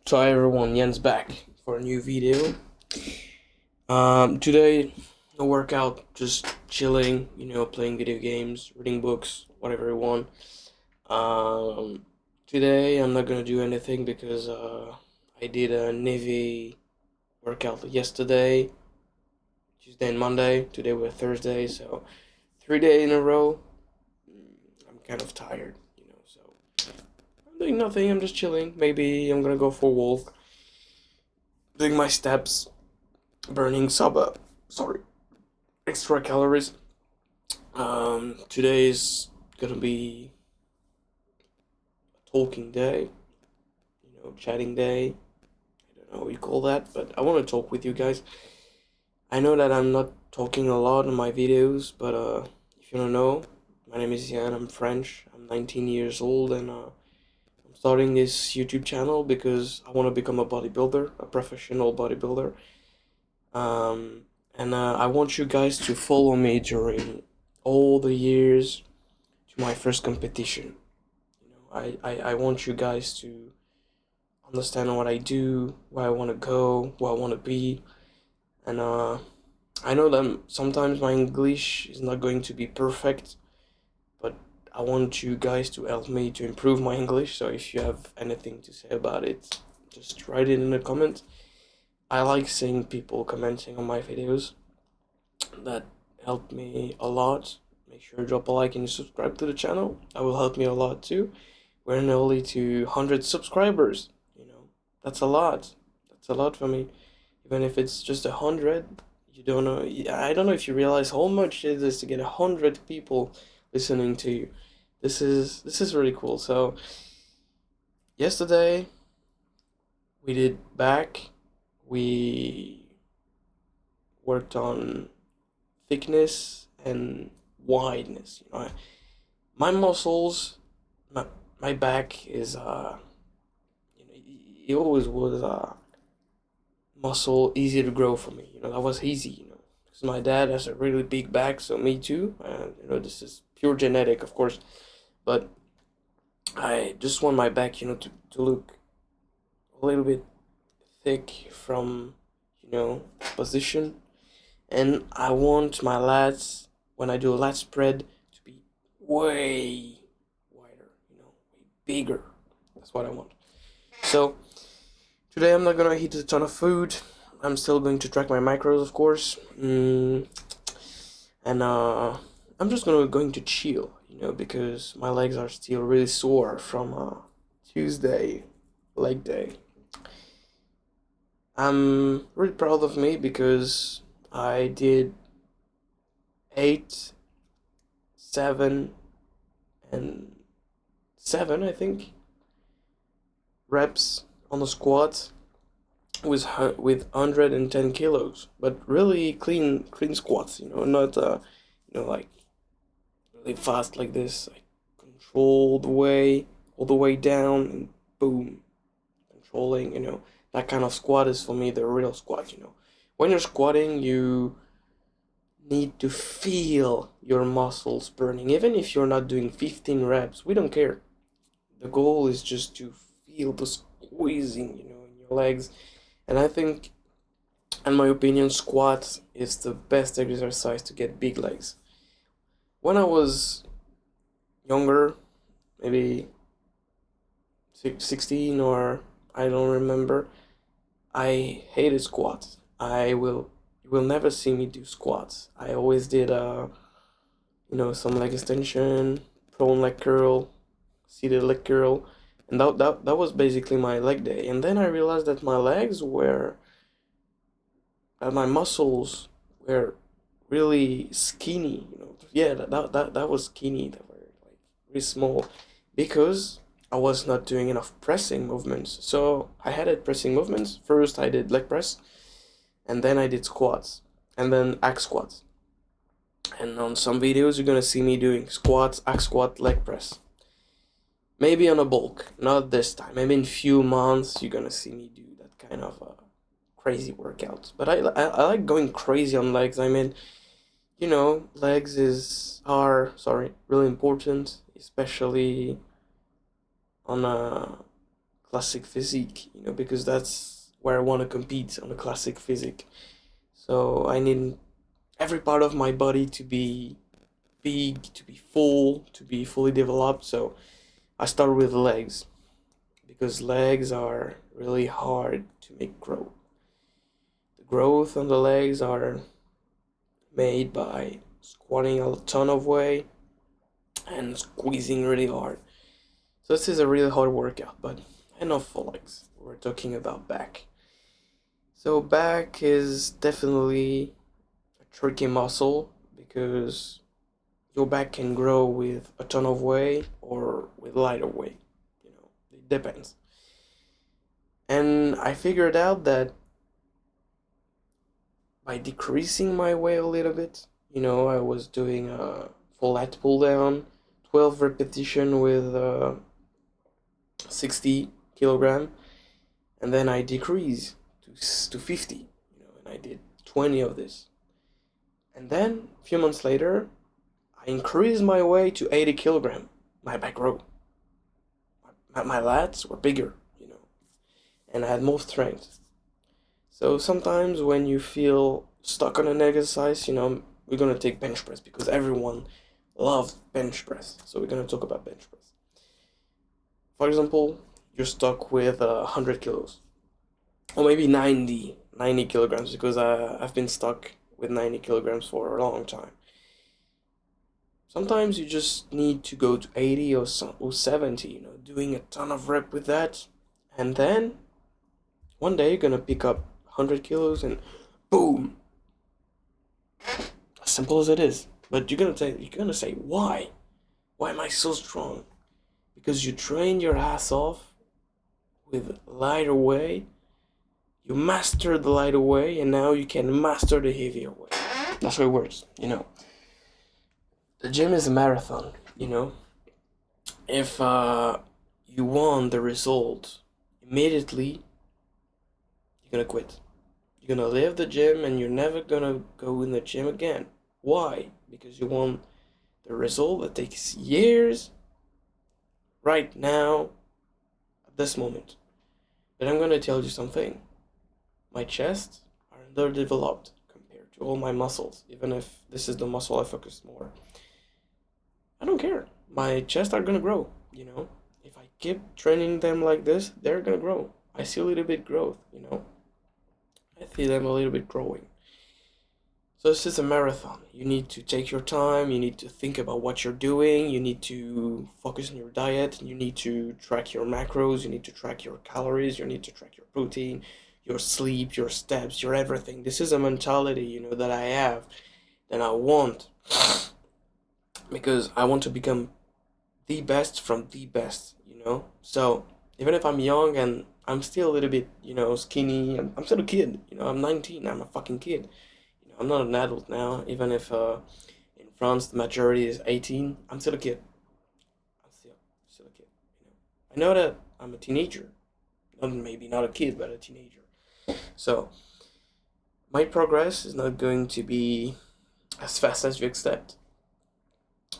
So hi everyone, Jens back for a new video. Today, no workout, just chilling, playing video games, reading books, whatever I want. Today I'm not gonna do anything because I did a Navy workout yesterday, Tuesday and Monday. Today we're Thursday, so 3 days in a row. I'm kind of tired, so I'm doing nothing. I'm just chilling. Maybe I'm gonna go for a walk, doing my steps, burning extra calories. Today's gonna be a talking day, chatting day. I don't know what you call that, but I want to talk with you guys. I know that I'm not talking a lot in my videos, but if you don't know, my name is Jan. I'm French. I'm 19 years old, and I'm starting this YouTube channel because I want to become a bodybuilder, a professional bodybuilder. And I want you guys to follow me during all the years to my first competition. I want you guys to understand what I do, where I want to go, where I want to be. And I know that sometimes my English is not going to be perfect, but I want you guys to help me to improve my English. So if you have anything to say about it, just write it in the comments. I like seeing people commenting on my videos. That helped me a lot. Make sure to drop a like and subscribe to the channel. That will help me a lot too. We're nearly to 100 subscribers. That's a lot. That's a lot for me. Even if it's just 100, you don't know. I don't know if you realize how much it is to get 100 people listening to you. This is really cool. So yesterday we did back. We worked on thickness and wideness. My muscles, my back is it always was muscle easy to grow for me. That was easy. Because my dad has a really big back, so me too. This is pure genetic, of course, but I just want my back, to look a little bit thick from, position, and I want my lats when I do a lat spread to be way wider, way bigger. That's what I want. So today I'm not gonna eat a ton of food. I'm still going to track my macros, of course, and I'm just going to chill, because my legs are still really sore from Tuesday leg day. I'm really proud of me because I did 8, 7, and 7, I think, reps on the squat with 110 kilos, but really clean squats. Not like really fast like this. I control the way all the way down and boom, controlling. That kind of squat is for me the real squat. When you're squatting, you need to feel your muscles burning, even if you're not doing 15 reps. We don't care. The goal is just to feel the squeezing, in your legs. And I think, in my opinion, squat is the best exercise to get big legs. When I was younger, maybe 16, or I don't remember, I hated squats. You will never see me do squats. I always did some leg extension, prone leg curl, seated leg curl, and that was basically my leg day. And then I realized that my muscles were really skinny. Yeah, that was skinny. That were like really small because I was not doing enough pressing movements. So I had pressing movements. First I did leg press, and then I did squats, and then hack squats. And on some videos you're gonna see me doing squats, hack squat, leg press. Maybe on a bulk, not this time. Maybe in few months you're gonna see me do that kind of crazy workouts. But I like going crazy on legs. I mean, legs are really important, especially on classic physique, because that's where I want to compete, on a classic physique. So I need every part of my body to be big, to be full, to be fully developed. So I start with legs because legs are really hard to make grow. The growth on the legs are made by squatting a ton of weight and squeezing really hard. So this is a really hard workout, but enough for legs. We're talking about back. So back is definitely a tricky muscle because your back can grow with a ton of weight or with lighter weight. It depends. And I figured out that by decreasing my weight a little bit, I was doing a full lat pull down, 12 repetition with 60 kilogram, and then I decreased to 50, and I did 20 of this. And then a few months later, I increased my weight to 80 kilogram. My back grew. My lats were bigger, and I had more strength. So sometimes when you feel stuck on an exercise, we're gonna take bench press because everyone loves bench press. So we're gonna talk about bench press. For example, you're stuck with 100 kilos, or maybe 90 kilograms, because I've been stuck with 90 kilograms for a long time. Sometimes you just need to go to 80 or 70, doing a ton of rep with that, and then one day you're gonna pick up 100 kilos and boom. As simple as it is. But you're gonna say, why? Why am I so strong? Because you trained your ass off with lighter weight. You mastered the lighter weight, and now you can master the heavier weight. That's how it works, The gym is a marathon, If you want the result immediately, you're gonna quit. You're gonna leave the gym and you're never gonna go in the gym again. Why? Because you want the result that takes years right now at this moment. But I'm gonna tell you something. My chest are underdeveloped compared to all my muscles, even if this is the muscle I focus more. I don't care. My chest are gonna grow, If I keep training them like this, they're gonna grow. I see a little bit growth, I see them a little bit growing. So this is a marathon. You need to take your time, you need to think about what you're doing, you need to focus on your diet, you need to track your macros, you need to track your calories, you need to track your protein, your sleep, your steps, your everything. This is a mentality, that I have, that I want, because I want to become the best from the best, So even if I'm young and I'm still a little bit, skinny, I'm still a kid, I'm 19, I'm a fucking kid. I'm not an adult now, even if in France the majority is 18. I'm still a kid. I'm still a kid. I know that I'm a teenager, maybe not a kid, but a teenager. So my progress is not going to be as fast as you accept.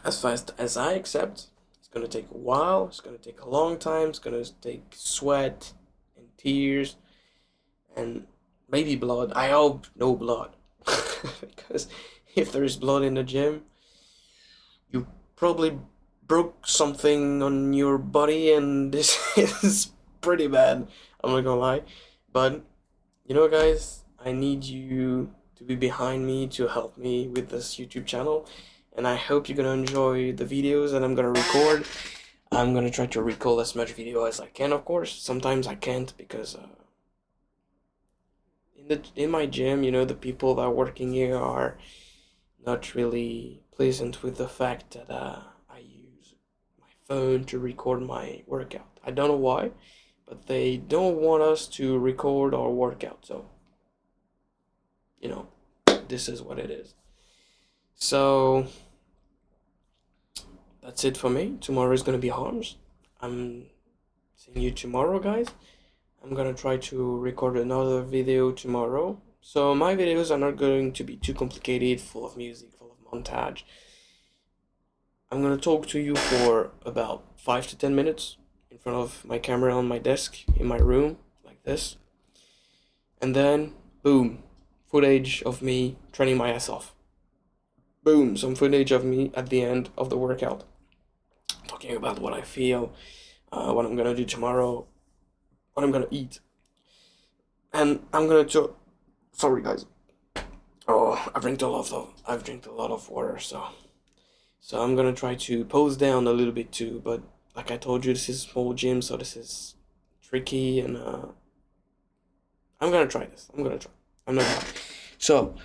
As fast as I accept, it's gonna take a while. It's gonna take a long time. It's gonna take sweat and tears and maybe blood. I hope no blood. Because if there is blood in the gym, you probably broke something on your body, and this is pretty bad. I'm not gonna lie. But, guys, I need you to be behind me to help me with this YouTube channel. And I hope you're gonna enjoy the videos that I'm gonna record. I'm gonna try to record as much video as I can, of course. Sometimes I can't because in my gym, the people that are working here are not really pleasant with the fact that I use my phone to record my workout. I don't know why, but they don't want us to record our workout. So, this is what it is. So that's it for me. Tomorrow is gonna be harms. I'm seeing you tomorrow, guys. I'm gonna try to record another video tomorrow. So my videos are not going to be too complicated, full of music, full of montage. I'm gonna talk to you for about 5 to 10 minutes, in front of my camera on my desk in my room like this, and then boom, footage of me training my ass off. Boom, some footage of me at the end of the workout, talking about what I feel, what I'm gonna do tomorrow, what I'm gonna eat, and I'm gonna sorry guys. Oh, I've drank a lot of water, so I'm gonna try to pose down a little bit too. But like I told you, this is a small gym, so this is tricky, and I'm gonna try this. I'm gonna try. I'm not gonna. So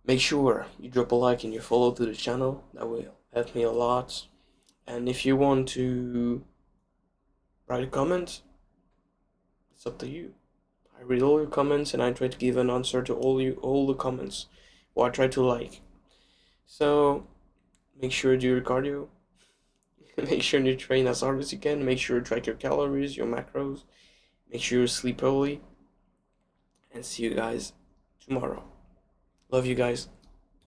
make sure you drop a like and you follow to the channel. That will help me a lot. And if you want to write a comment, it's up to you. I read all your comments and I try to give an answer to all the comments, or I try to like. So make sure you do your cardio. Make sure you train as hard as you can. Make sure you track your calories, your macros. Make sure you sleep early. And see you guys tomorrow. Love you guys.